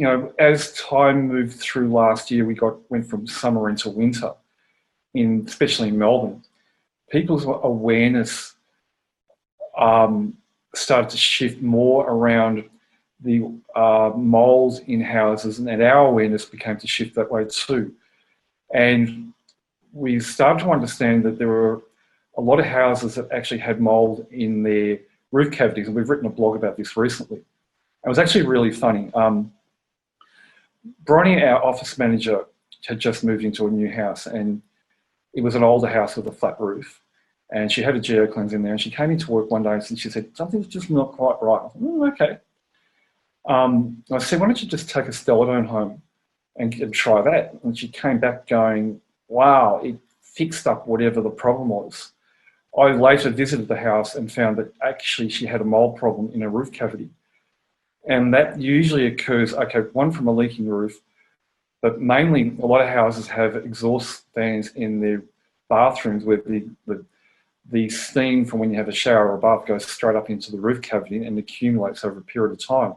you know, as time moved through last year, went from summer into winter, especially in Melbourne. People's awareness started to shift more around the mould in houses, and our awareness began to shift that way too. And we started to understand that there were a lot of houses that actually had mould in their roof cavities, and we've written a blog about this recently. It was actually really funny. Bronnie, our office manager, had just moved into a new house, and it was an older house with a flat roof. And she had a geocleanse in there, and she came into work one day and she said, something's just not quite right. I said, okay. I said, why don't you just take a Stellar Dome home and try that? And she came back going, wow, it fixed up whatever the problem was. I later visited the house and found that actually she had a mould problem in her roof cavity. And that usually occurs, okay, one from a leaking roof, but mainly a lot of houses have exhaust fans in their bathrooms where the steam from when you have a shower or a bath goes straight up into the roof cavity and accumulates over a period of time.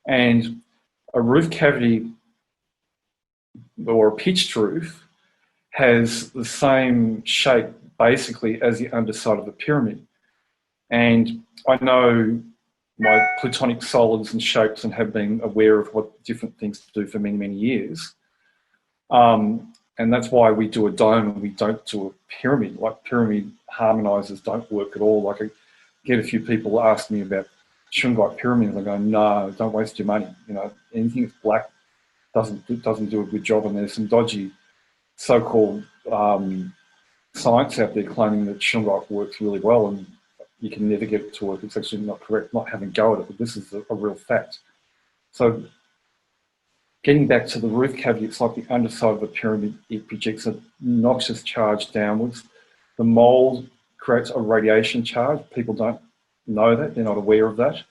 And a roof cavity or a pitched roof has the same shape basically as the underside of a pyramid. And I know my plutonic solids and shapes and have been aware of what different things do for many, many years. And that's why we do a dome and we don't do a pyramid. Like pyramid harmonizers don't work at all. Like I get a few people ask me about shungite pyramids. I go, no, don't waste your money. You know, anything that's black doesn't do a good job. And there's some dodgy so-called science out there claiming that shungite works really well, and you can never get it to work. It's actually not correct, not having a go at it, but this is a real fact. So getting back to the roof cavity, it's like the underside of a pyramid. It projects a noxious charge downwards. The mould creates a radiation charge. People don't know that, they're not aware of that.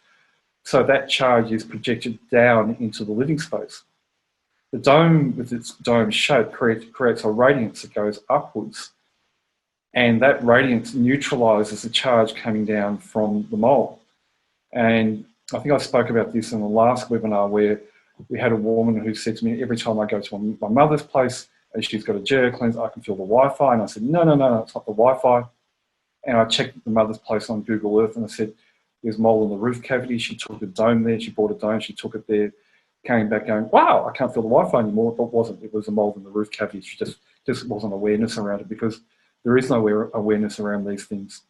So that charge is projected down into the living space. The dome, with its dome shape, creates a radiance that goes upwards, and that radiance neutralizes the charge coming down from the mould. And I think I spoke about this in the last webinar, where we had a woman who said to me, every time I go to my mother's place and she's got a geocleanse, I can feel the Wi-Fi. And I said, no, it's not the Wi-Fi. And I checked the mother's place on Google Earth and I said, there's mold in the roof cavity. She took a dome there, she bought a dome, she took it there, came back going, wow, I can't feel the Wi-Fi anymore. But it wasn't, it was a mold in the roof cavity. She just wasn't awareness around it, because there is no awareness around these things.